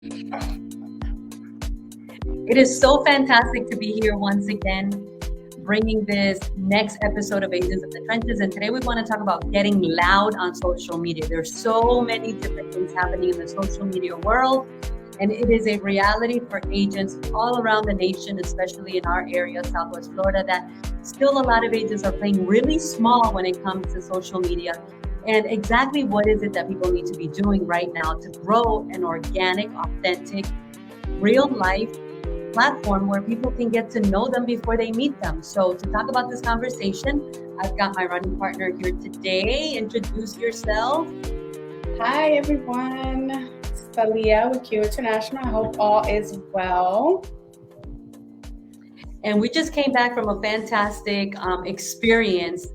It is so fantastic to be here once again, bringing this next episode of Agents of the Trenches. And today we want to talk about getting loud on social media. There's so many different things happening in the social media world, and it is a reality for agents all around the nation, especially in our area, Southwest Florida, that still a lot of agents are playing really small when it comes to social media. And exactly what is it that people need to be doing right now to grow an organic, authentic, real life platform where people can get to know them before they meet them. So to talk about this conversation, I've got my running partner here today. Introduce yourself. Hi everyone, it's Thalia with Q International. I hope all is well. And we just came back from a fantastic experience.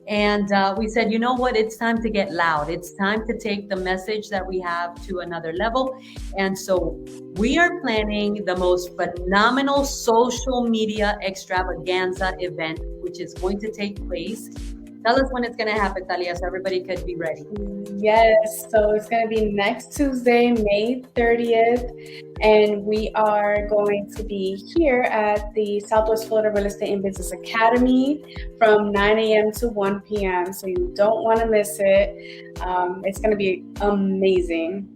And we said, you know what? It's time to get loud. It's time to take the message that we have to another level. And so we are planning the most phenomenal social media extravaganza event, which is going to take place. Tell us when it's going to happen, Talia, so everybody could be ready. Yes, so it's going to be next Tuesday, May 30th, and we are going to be here at the Southwest Florida Real Estate and Business Academy from 9 a.m. to 1 p.m. So you don't want to miss it. It's going to be amazing.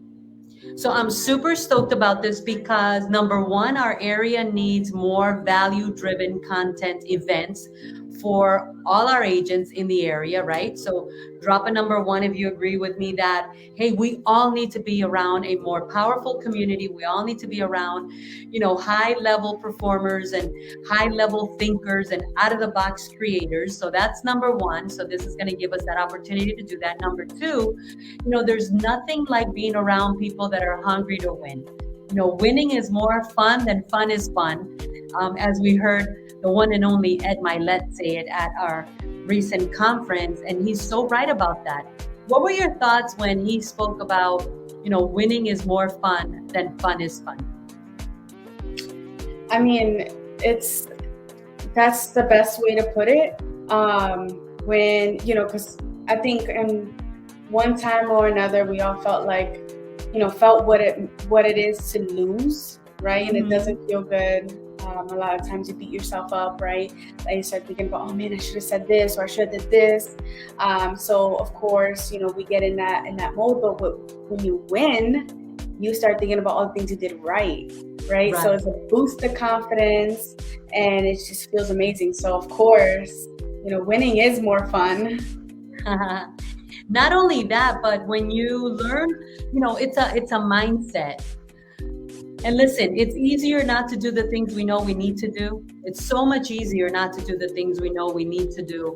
So I'm super stoked about this because number one, our area needs more value-driven content events for all our agents in the area, right? So drop a number one if you agree with me that, hey, we all need to be around a more powerful community. We all need to be around, high-level performers and high-level thinkers and out-of-the-box creators. So that's number one. So this is going to give us that opportunity to do that. Number two, there's nothing like being around people that are hungry to win. Winning is more fun than fun is fun. As we heard the one and only Ed Milet say it at our recent conference, and he's so right about that. What were your thoughts when he spoke about, winning is more fun than fun is fun? I mean, that's the best way to put it. Because I think in one time or another, we all felt like, felt what it is to lose, right? And it doesn't feel good. A lot of times you beat yourself up, right? Like you start thinking about, oh man, I should have said this or I should have did this. So of course, we get in that mode. But when you win, you start thinking about all the things you did right? So it's a boost of confidence, and it just feels amazing. So of course, winning is more fun. Not only that, but when you learn, it's a mindset. And listen, it's easier not to do the things we know we need to do. It's so much easier not to do the things we know we need to do.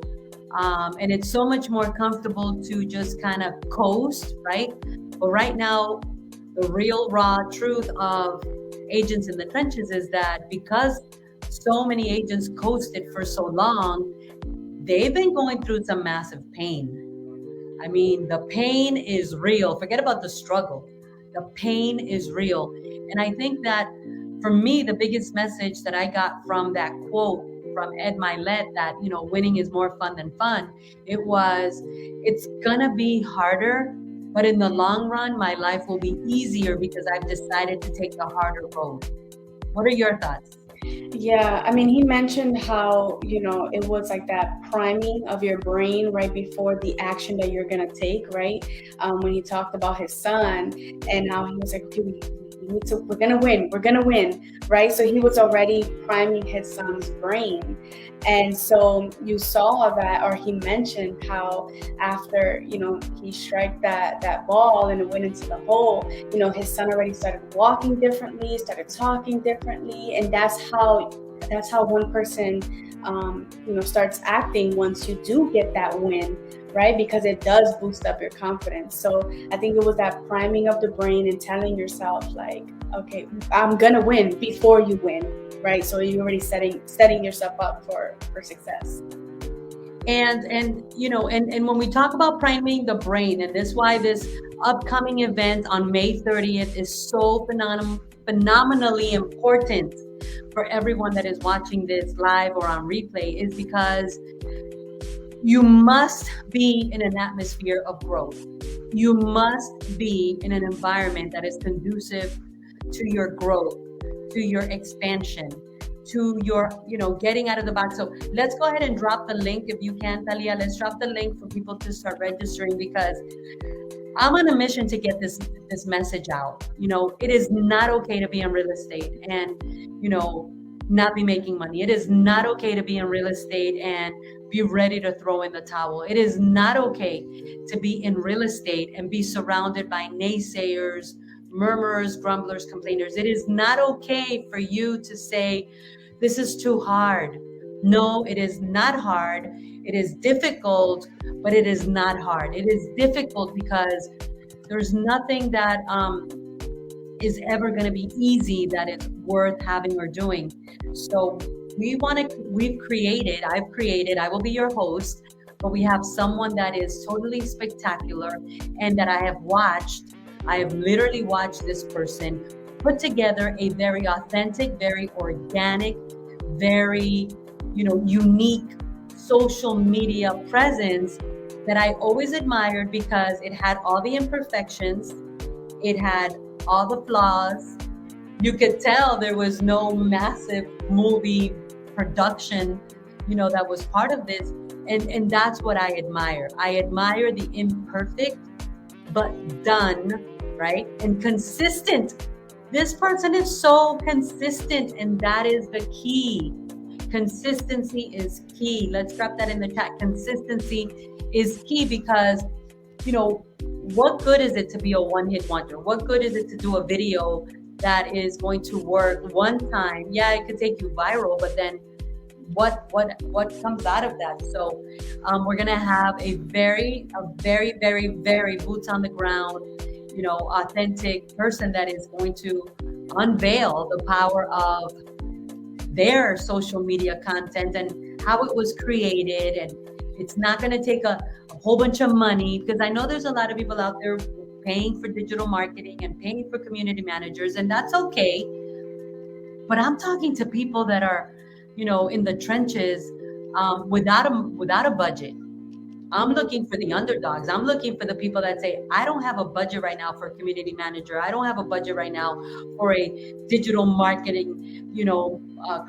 And it's so much more comfortable to just kind of coast, right? But right now, the real raw truth of agents in the trenches is that because so many agents coasted for so long, they've been going through some massive pain. I mean, the pain is real. Forget about the struggle. The pain is real. And I think that for me, the biggest message that I got from that quote from Ed Milet that, winning is more fun than fun, it's gonna be harder, but in the long run, my life will be easier because I've decided to take the harder road. What are your thoughts? Yeah, I mean, he mentioned how, it was like that priming of your brain right before the action that you're going to take, right? When he talked about his son and how he was like, okay, we're going to win, right? So he was already priming his son's brain. And so you saw that, or he mentioned how after, he struck that ball and it went into the hole, his son already started walking differently, started talking differently. And that's how one person, starts acting once you do get that win, right? Because it does boost up your confidence. So I think it was that priming of the brain and telling yourself like, okay, I'm going to win before you win. Right, so you're already setting yourself up for success. And when we talk about priming the brain, and this is why this upcoming event on May 30th is so phenomenally important for everyone that is watching this live or on replay, is because you must be in an atmosphere of growth. You must be in an environment that is conducive to your growth, to your expansion, to your, getting out of the box. So let's go ahead and drop the link if you can, Talia. Let's drop the link for people to start registering, because I'm on a mission to get this message out. It is not okay to be in real estate and, not be making money. It is not okay to be in real estate and be ready to throw in the towel. It is not okay to be in real estate and be surrounded by naysayers, murmurers, grumblers, complainers. It is not okay for you to say, this is too hard. No, it is not hard. It is difficult, but it is not hard. It is difficult because there's nothing that is ever going to be easy that is worth having or doing. So I've created, I will be your host, but we have someone that is totally spectacular and that I have literally watched this person put together a very authentic, very organic, very, unique social media presence that I always admired, because it had all the imperfections, it had all the flaws. You could tell there was no massive movie production, that was part of this. And that's what I admire. I admire the imperfect, but done, right? And consistent. This person is so consistent, and that is the key. Consistency is key. Let's drop that in the chat. Consistency is key, because, what good is it to be a one-hit wonder? What good is it to do a video that is going to work one time? Yeah, it could take you viral, but then what comes out of that? So we're gonna have a very, very, very boots on the ground, authentic person that is going to unveil the power of their social media content and how it was created. And it's not going to take a whole bunch of money, because I know there's a lot of people out there paying for digital marketing and paying for community managers, and that's okay. But I'm talking to people that are, in the trenches, without a budget. I'm looking for the underdogs. I'm looking for the people that say, I don't have a budget right now for a community manager. I don't have a budget right now for a digital marketing,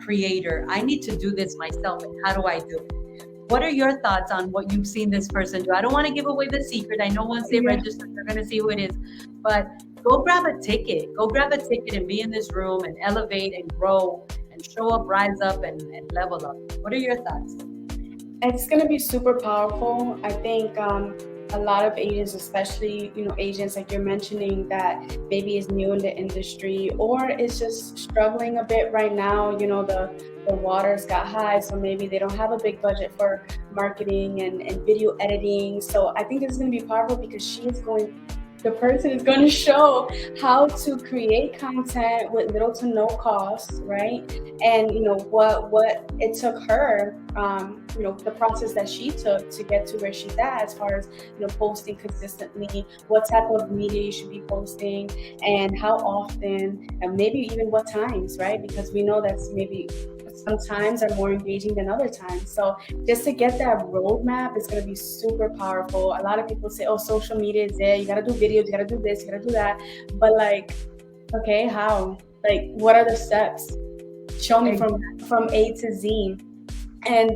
creator. I need to do this myself. And how do I do it? What are your thoughts on what you've seen this person do? I don't want to give away the secret. I know once they register, they're going to see who it is. But go grab a ticket. Go grab a ticket and be in this room and elevate and grow and show up, rise up, and level up. What are your thoughts? It's going to be super powerful. I think a lot of agents, especially, agents like you're mentioning that maybe is new in the industry or is just struggling a bit right now, the waters got high, so maybe they don't have a big budget for marketing and video editing. So I think it's going to be powerful, because the person is going to show how to create content with little to no cost, right? And what it took her, the process that she took to get to where she's at, as far as posting consistently, what type of media you should be posting, and how often, and maybe even what times, right? Because we know that's maybe some times are more engaging than other times. So just to get that roadmap is going to be super powerful. A lot of people say, oh, social media is there. You got to do videos, you got to do this, you got to do that. But okay, how? What are the steps? Show me from A to Z. And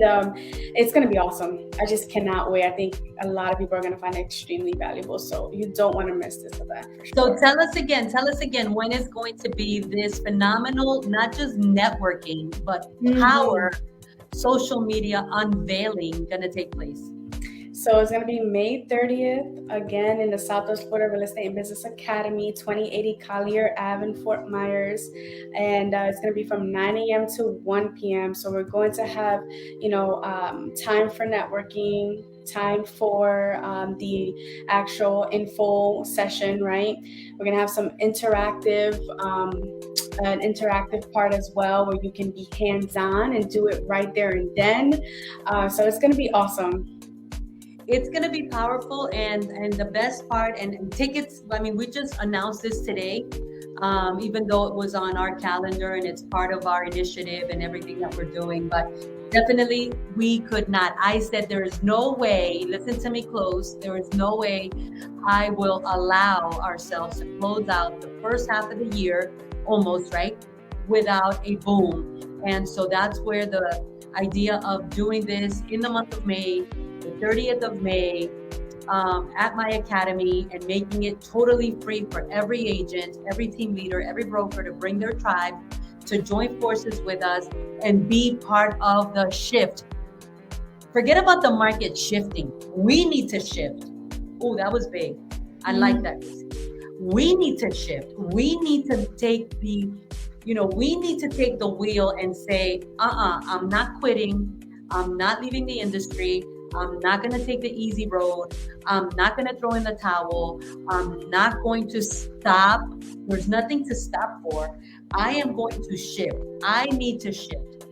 it's going to be awesome. I just cannot wait. I think a lot of people are going to find it extremely valuable. So you don't want to miss this event. So tell us again, when is going to be this phenomenal, not just networking, but power social media unveiling going to take place? So it's going to be May 30th, again, in the Southwest Florida Real Estate and Business Academy, 2080 Collier Ave in Fort Myers. And it's going to be from 9 a.m. to 1 p.m. So we're going to have, time for networking, time for the actual info session, right? We're going to have some interactive, an interactive part as well, where you can be hands-on and do it right there and then. So it's going to be awesome. It's going to be powerful, and the best part, and tickets, I mean, we just announced this today, even though it was on our calendar and it's part of our initiative and everything that we're doing, but definitely we could not. I said there is no way, listen to me close, there is no way I will allow ourselves to close out the first half of the year almost, right? Without a boom. And so that's where the idea of doing this in the month of May, the 30th of May, at my academy, and making it totally free for every agent, every team leader, every broker to bring their tribe to join forces with us and be part of the shift. Forget about the market shifting. We need to shift. Oh, that was big. I like that. We need to shift. We need to take we need to take the wheel and say, I'm not quitting. I'm not leaving the industry. I'm not going to take the easy road. I'm not going to throw in the towel. I'm not going to stop. There's nothing to stop for. I am going to shift. I need to shift.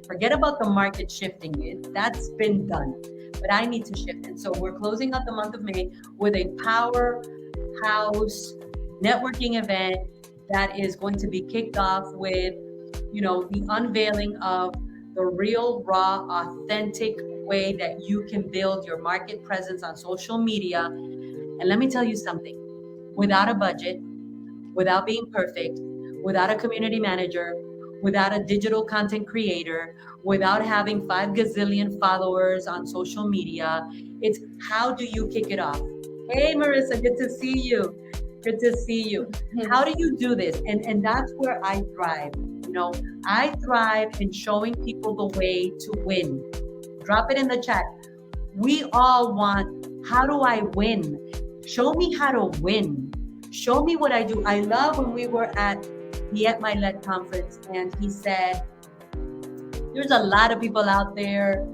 Forget about the market shifting. That's been done. But I need to shift. And so we're closing out the month of May with a powerhouse networking event that is going to be kicked off with, the unveiling of the real, raw, authentic way that you can build your market presence on social media. And let me tell you something, without a budget, without being perfect, without a community manager, without a digital content creator, without having 5 gazillion followers on social media. It's how do you kick it off? Hey, Marissa, good to see you. Good to see you. How do you do this? And that's where I thrive. I thrive in showing people the way to win. Drop it in the chat. We all want, how do I win? Show me how to win. Show me what I do. I love when we were at the At My Let conference and he said, there's a lot of people out there,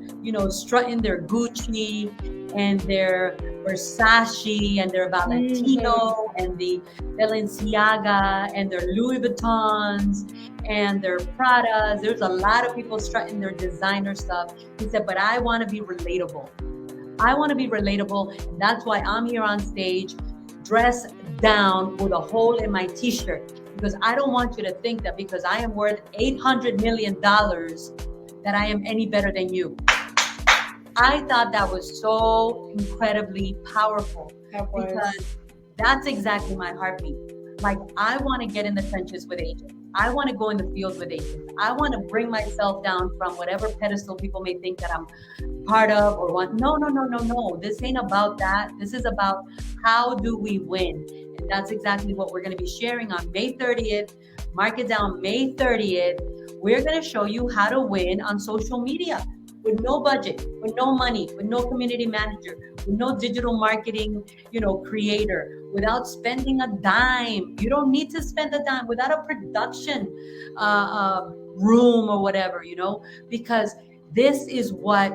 strutting their Gucci and their Versace and their Valentino and the Balenciaga and their Louis Vuittons and their Pradas. There's a lot of people strutting their designer stuff. He said, but I want to be relatable. I want to be relatable. And that's why I'm here on stage, dressed down with a hole in my t-shirt. Because I don't want you to think that because I am worth $800 million that I am any better than you. I thought that was so incredibly powerful. Because that's exactly my heartbeat. Like, I want to get in the trenches with agents. I want to go in the field with agents. I want to bring myself down from whatever pedestal people may think that I'm part of or want. No. This ain't about that. This is about how do we win? And that's exactly what we're going to be sharing on May 30th. Mark it down, May 30th. We're going to show you how to win on social media with no budget, with no money, with no community manager, with no digital marketing, creator, without spending a dime. You don't need to spend a dime, without a production room or whatever, because this is what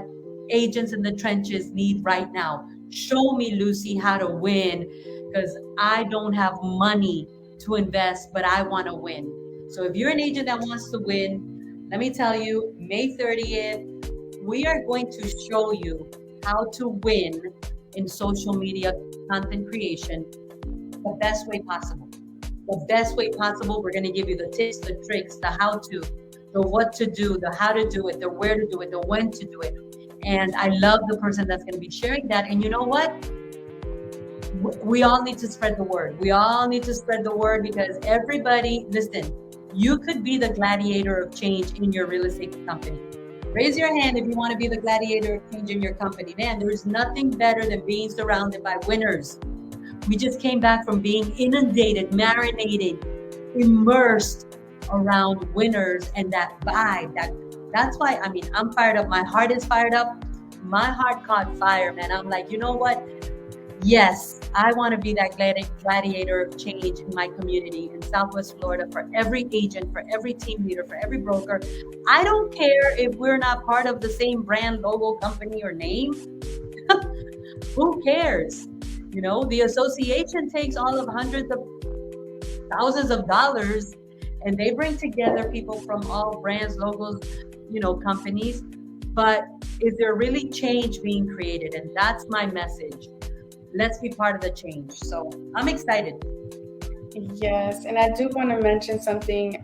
agents in the trenches need right now. Show me, Lucy, how to win, because I don't have money to invest, but I want to win. So if you're an agent that wants to win, let me tell you, May 30th, we are going to show you how to win in social media content creation the best way possible. The best way possible. We're going to give you the tips, the tricks, the how to, the what to do, the how to do it, the where to do it, the when to do it. And I love the person that's going to be sharing that. And you know what? We all need to spread the word. We all need to spread the word because everybody, listen, you could be the gladiator of change in your real estate company. Raise your hand if you want to be the gladiator of change in your company. Man, there's nothing better than being surrounded by winners. We just came back from being inundated, marinated, immersed around winners and that vibe. That's why, I'm fired up. My heart is fired up. My heart caught fire, man. I'm like, you know what? Yes, I want to be that gladiator of change in my community in Southwest Florida for every agent, for every team leader, for every broker. I don't care if we're not part of the same brand, logo, company, or name. Who cares? The association takes all of hundreds of thousands of dollars and they bring together people from all brands, logos, companies. But is there really change being created? And that's my message. Let's be part of the change. So I'm excited. Yes, and I do want to mention something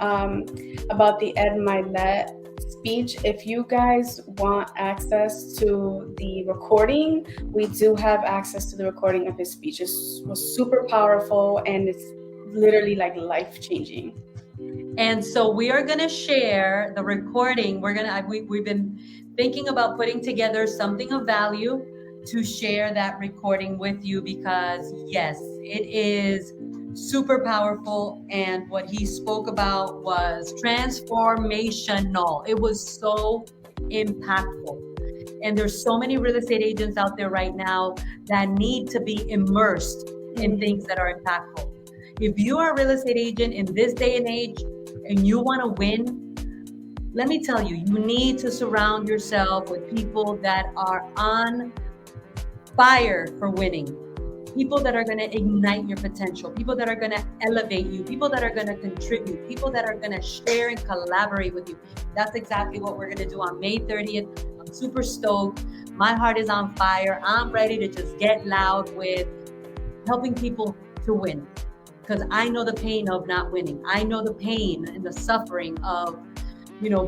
about the Ed Milet speech. If you guys want access to the recording, we do have access to the recording of his speech. It was super powerful and it's literally like life-changing. And so we are going to share the recording. We've been thinking about putting together something of value to share that recording with you, because yes, it is super powerful. And what he spoke about was transformational. It was so impactful. And there's so many real estate agents out there right now that need to be immersed in things that are impactful. If you are a real estate agent in this day and age and you want to win, let me tell you, you need to surround yourself with people that are on fire for winning. People that are going to ignite your potential, people that are going to elevate you, people that are going to contribute, people that are going to share and collaborate with you. That's exactly what we're going to do on May 30th. I'm super stoked. My heart is on fire. I'm ready to just get loud with helping people to win, because I know the pain of not winning. I know the pain and the suffering of,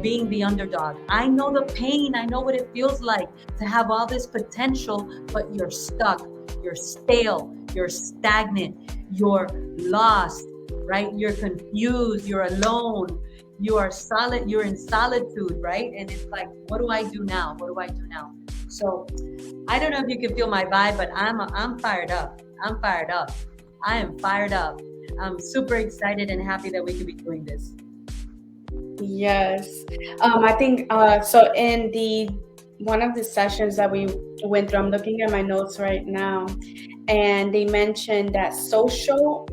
being the underdog. I know the pain. I know what it feels like to have all this potential, but you're stuck, you're stale, you're stagnant, you're lost, right? You're confused, you're alone, you're in solitude, right? And it's like, what do I do now? What do I do now? So I don't know if you can feel my vibe, but I'm fired up. I'm fired up. I am fired up. I'm super excited and happy that we could be doing this. Yes. I think so in the one of the sessions that we went through, I'm looking at my notes right now, and they mentioned that social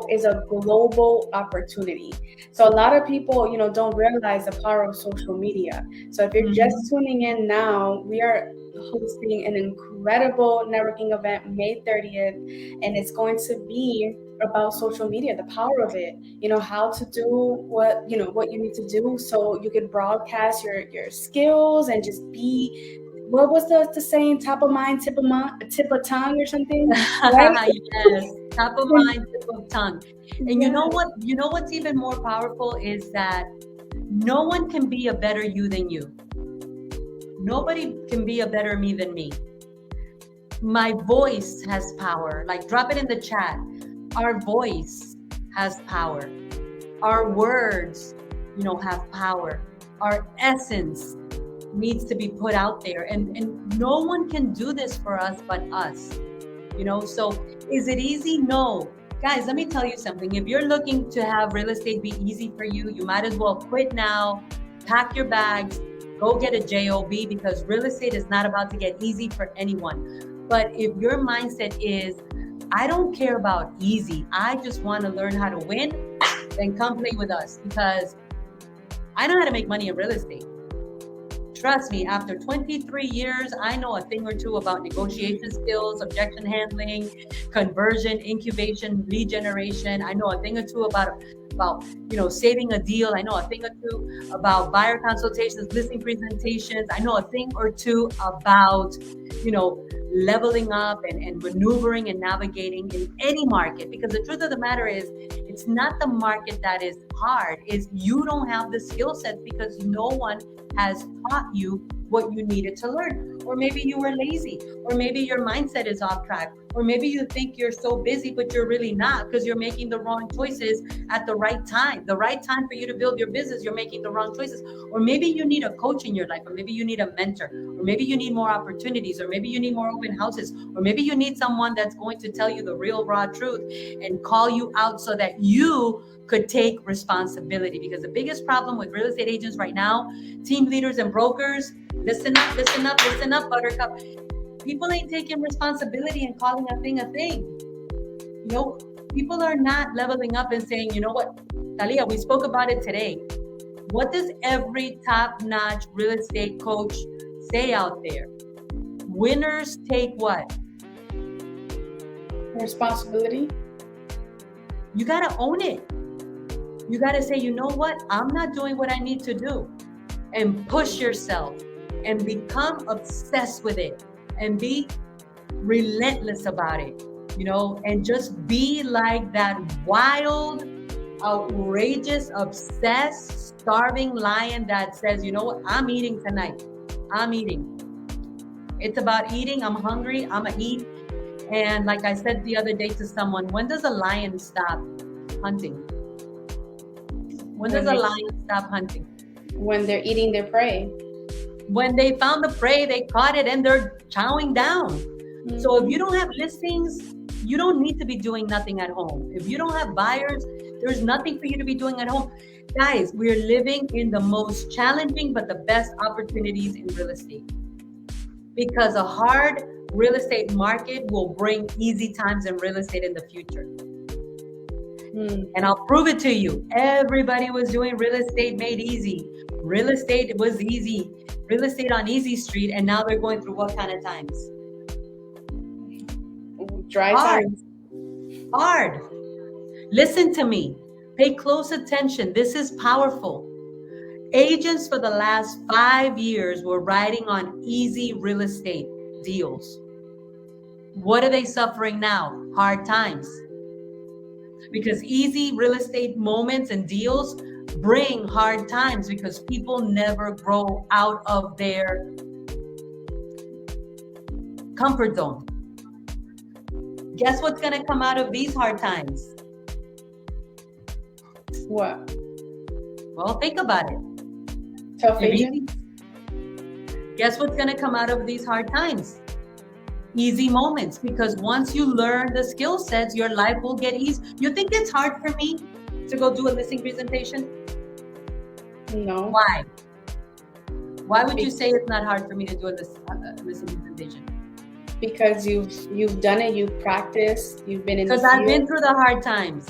is a global opportunity. So a lot of people, don't realize the power of social media. So if you're just tuning in now, we are hosting an incredible networking event May 30th, and it's going to be about social media, the power of it, how to do what you need to do so you can broadcast your skills and just be, what was the saying, top of mind, tip of tongue or something, right? Yes, top of mind, tip of tongue. And you know Yeah. what? You know what's even more powerful is that no one can be a better you than you. Nobody can be a better me than me. My voice has power. Like, drop it in the chat. Our voice has power. Our words, have power. Our essence needs to be put out there. And no one can do this for us but us. So is it easy? No. Guys, let me tell you something. If you're looking to have real estate be easy for you, you might as well quit now, pack your bags, go get a job, because real estate is not about to get easy for anyone. But if your mindset is, I don't care about easy, I just want to learn how to win, then come play with us, because I know how to make money in real estate. Trust me, after 23 years, I know a thing or two about negotiation skills, objection handling, conversion, incubation, lead generation. I know a thing or two about saving a deal. I know a thing or two about buyer consultations, listing presentations. I know a thing or two about, leveling up and maneuvering and navigating in any market. Because the truth of the matter is, it's not the market that is hard, is you don't have the skill sets because no one has taught you what you needed to learn. Or maybe you were lazy, or maybe your mindset is off track, or maybe you think you're so busy, but you're really not, because you're making the wrong choices at the right time. The right time for you to build your business, you're making the wrong choices. Or maybe you need a coach in your life, or maybe you need a mentor, or maybe you need more opportunities, or maybe you need more open houses, or maybe you need someone that's going to tell you the real raw truth and call you out so that you could take responsibility. Because the biggest problem with real estate agents right now, team leaders and brokers, listen up, listen up, listen up, buttercup. People ain't taking responsibility and calling a thing a thing. People are not leveling up and saying, you know what, Talia, we spoke about it today. What does every top-notch real estate coach say out there? Winners take what? Responsibility. You got to own it. You got to say, you know what? I'm not doing what I need to do. And push yourself and become obsessed with it and be relentless about it, and just be like that wild, outrageous, obsessed, starving lion that says, you know what? I'm eating tonight. I'm eating. It's about eating. I'm hungry. I'm going to eat. And like I said the other day to someone, when does a lion stop hunting? When does when a they lion stop hunting? when they're eating their prey. When they found the prey, they caught it and they're chowing down. So if you don't have listings, you don't need to be doing nothing at home. If you don't have buyers, there's nothing for you to be doing at home. Guys, we're living in the most challenging but the best opportunities in real estate, because a hard real estate market will bring easy times in real estate in the future. And I'll prove it to you. Everybody was doing real estate made easy. Real estate was easy. Real estate on easy street, and now they're going through what kind of times? Dry Hard. times. Hard. Listen to me. Pay close attention. This is powerful. Agents for the last 5 years were riding on easy real estate deals. What are they suffering now? Hard times. Because easy real estate moments and deals bring hard times, because people never grow out of their comfort zone. Guess what's going to come out of these hard times? What? Well, think about it. Tough agents? Guess what's going to come out of these hard times? Easy moments. Because once you learn the skill sets, your life will get easy. You think it's hard for me to go do a listing presentation? No. Why? Why would you say it's not hard for me to do a listing presentation? Because you've done it, you've practiced, you've been in the Because I've field. been through the hard times.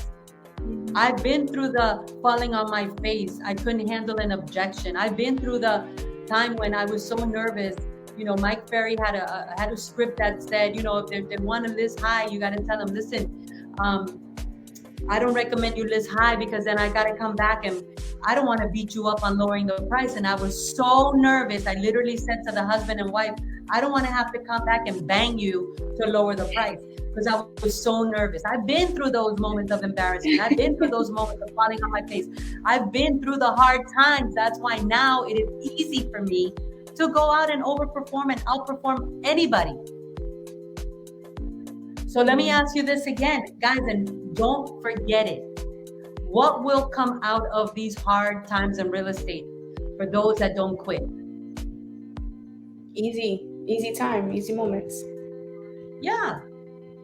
I've been through the falling on my face. I couldn't handle an objection. I've been through the time when I was so nervous. You know, Mike Ferry had a script that said, you know, if they want to list high, you got to tell them, listen, I don't recommend you list high, because then I got to come back and I don't want to beat you up on lowering the price. And I was so nervous. I literally said to the husband and wife, I don't want to have to come back and bang you to lower the price, because I was so nervous. I've been through those moments of embarrassment. I've been through those moments of falling on my face. I've been through the hard times. That's why now it is easy for me to go out and overperform and outperform anybody. So let me ask you this again, guys, and don't forget it. What will come out of these hard times in real estate for those that don't quit? Easy time, easy moments. Yeah.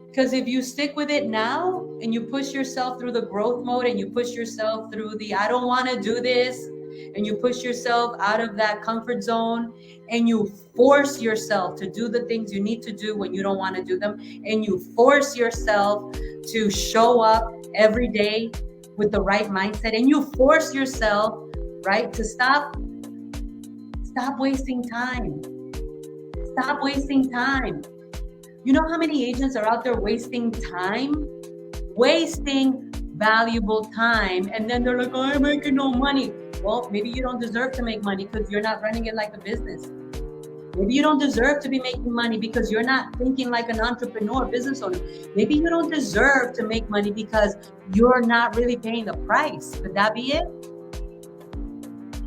Because if you stick with it now and you push yourself through the growth mode and you push yourself through the I don't want to do this, and you push yourself out of that comfort zone and you force yourself to do the things you need to do when you don't want to do them, and you force yourself to show up every day with the right mindset, and you force yourself, right, to stop wasting time. Stop wasting time. You know how many agents are out there wasting time? Wasting valuable time. And then they're like, oh, I'm making no money. Well, maybe you don't deserve to make money because you're not running it like a business. Maybe you don't deserve to be making money because you're not thinking like an entrepreneur, business owner. Maybe you don't deserve to make money because you're not really paying the price. Could that be it?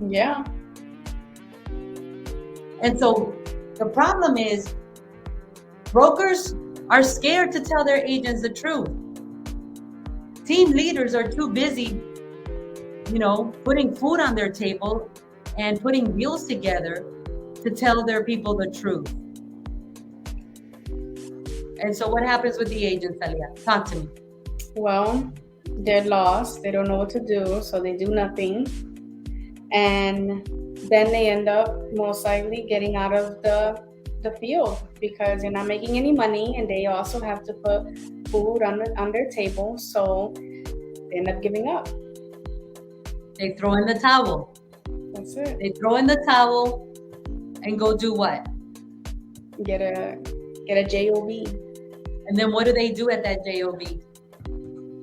Yeah. And so the problem is brokers are scared to tell their agents the truth. Team leaders are too busy, putting food on their table and putting deals together to tell their people the truth. And so what happens with the agents, Talia? Talk to me. Well, they're lost. They don't know what to do, so they do nothing. And then they end up most likely getting out of the field because they're not making any money, and they also have to put food on their table, so they end up giving up. They throw in the towel. That's it. They throw in the towel and go do what? Get a job. And then what do they do at that job?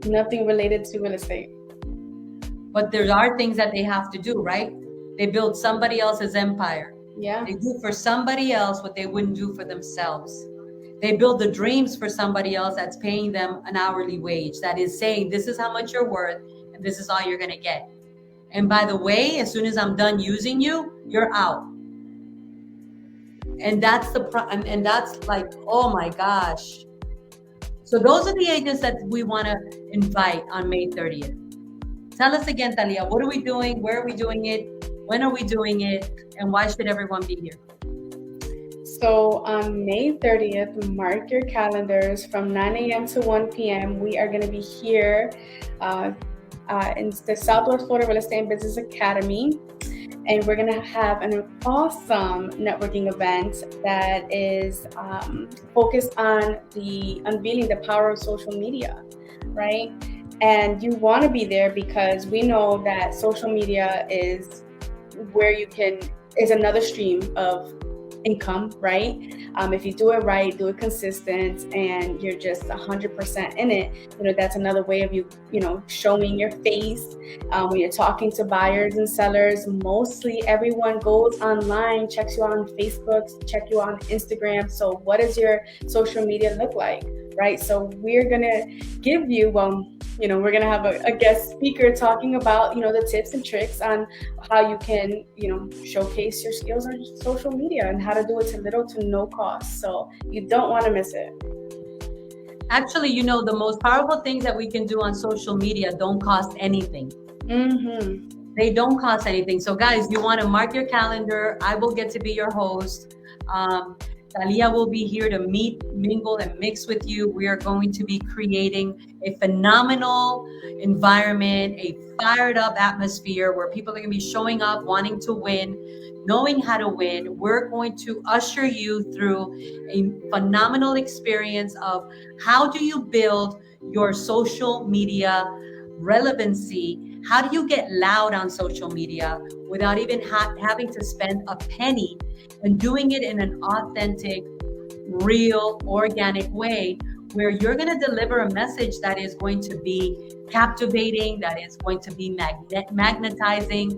Nothing related to real estate. But there are things that they have to do, right? They build somebody else's empire. Yeah. They do for somebody else what they wouldn't do for themselves. They build the dreams for somebody else that's paying them an hourly wage, that is saying, this is how much you're worth and this is all you're going to get. And by the way, as soon as I'm done using you, you're out. And that's and that's like, oh my gosh. So those are the agents that we want to invite on May 30th. Tell us again, Talia, what are we doing? Where are we doing it? When are we doing it? And why should everyone be here? So on May 30th, mark your calendars from 9 a.m. to 1 p.m. We are going to be here uh, in the Southwest Florida Real Estate and Business Academy. And we're going to have an awesome networking event that is focused on the unveiling the power of social media, right? And you want to be there because we know that social media is where is another stream of income, right? If you do it right, do it consistent, and you're just 100% in it, that's another way of you showing your face. When you're talking to buyers and sellers, mostly everyone goes online, checks you out on Facebook, check you on Instagram. So what does your social media look like, right? So we're gonna give you, we're gonna have a guest speaker talking about, the tips and tricks on how you can, showcase your skills on social media and how to do it to little to no cost. So you don't want to miss it. Actually, the most powerful things that we can do on social media don't cost anything. Mm-hmm. They don't cost anything. So guys, you want to mark your calendar. I will get to be your host. Talia will be here to meet, mingle, and mix with you. We are going to be creating a phenomenal environment, a fired up atmosphere where people are going to be showing up, wanting to win, knowing how to win. We're going to usher you through a phenomenal experience of how do you build your social media relevancy. How do you get loud on social media without even having to spend a penny, and doing it in an authentic, real, organic way where you're going to deliver a message that is going to be captivating, that is going to be magnetizing,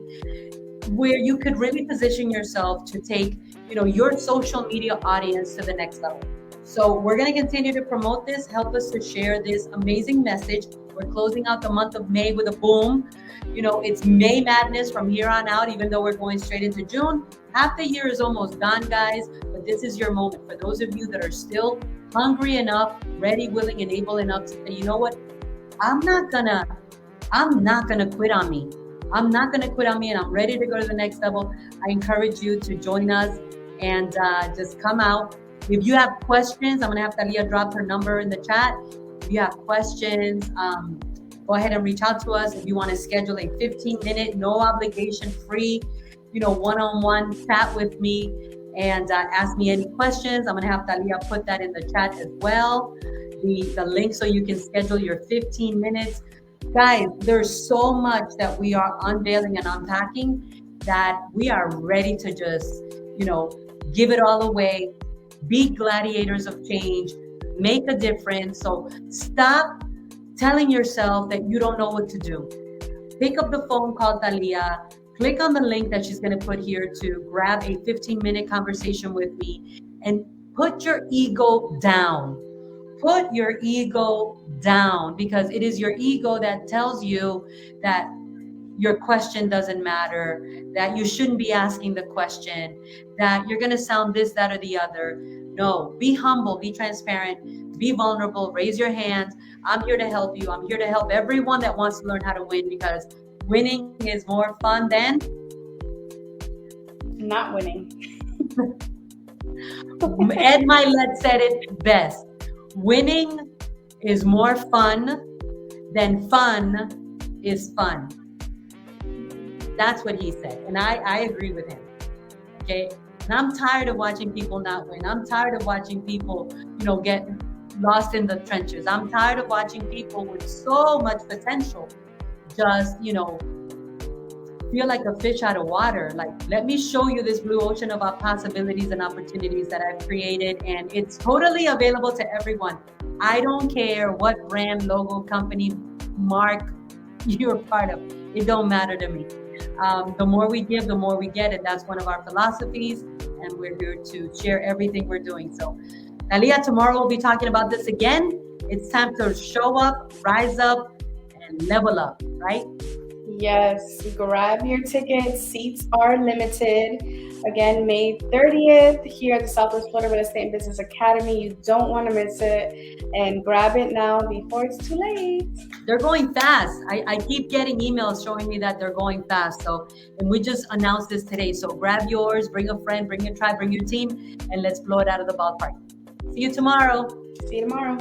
where you could really position yourself to take, your social media audience to the next level. So we're going to continue to promote this, help us to share this amazing message. We're closing out the month of May with a boom. It's May madness from here on out, even though we're going straight into June. Half the year is almost gone, guys, but this is your moment. For those of you that are still hungry enough, ready, willing, and able enough to say, you know what, I'm not gonna quit on me. I'm not gonna quit on me, and I'm ready to go to the next level. I encourage you to join us and just come out. If you have questions, I'm gonna have Talia drop her number in the chat. If you have questions, go ahead and reach out to us. If you want to schedule a 15-minute, no obligation, free, one-on-one chat with me and ask me any questions, I'm going to have Talia put that in the chat as well. The link so you can schedule your 15 minutes. Guys, there's so much that we are unveiling and unpacking that we are ready to just, give it all away, be gladiators of change, make a difference. So stop telling yourself that you don't know what to do. Pick up the phone, call Talia, click on the link that she's going to put here to grab a 15-minute conversation with me, and put your ego down. Put your ego down, because it is your ego that tells you that your question doesn't matter, that you shouldn't be asking the question, that you're going to sound this, that, or the other. No, be humble, be transparent, be vulnerable, raise your hand. I'm here to help you. I'm here to help everyone that wants to learn how to win, because winning is more fun than not winning. Ed Milet said it best. Winning is more fun than fun is fun. That's what he said. And I agree with him. Okay. And I'm tired of watching people not win. I'm tired of watching people, get lost in the trenches. I'm tired of watching people with so much potential just, feel like a fish out of water. Like, let me show you this blue ocean of possibilities and opportunities that I've created. And it's totally available to everyone. I don't care what brand, logo, company, mark you're part of. It don't matter to me. The more we give, the more we get. And that's one of our philosophies. And we're here to share everything we're doing. So, Talia, tomorrow we'll be talking about this again. It's time to show up, rise up, and level up, right? Yes, grab your tickets. Seats are limited. Again, May 30th here at the Southwest Florida Real Estate and Business Academy. You don't want to miss it. And grab it now before it's too late. They're going fast. I keep getting emails showing me that they're going fast. So, and we just announced this today. So grab yours, bring a friend, bring your tribe, bring your team, and let's blow it out of the ballpark. See you tomorrow. See you tomorrow.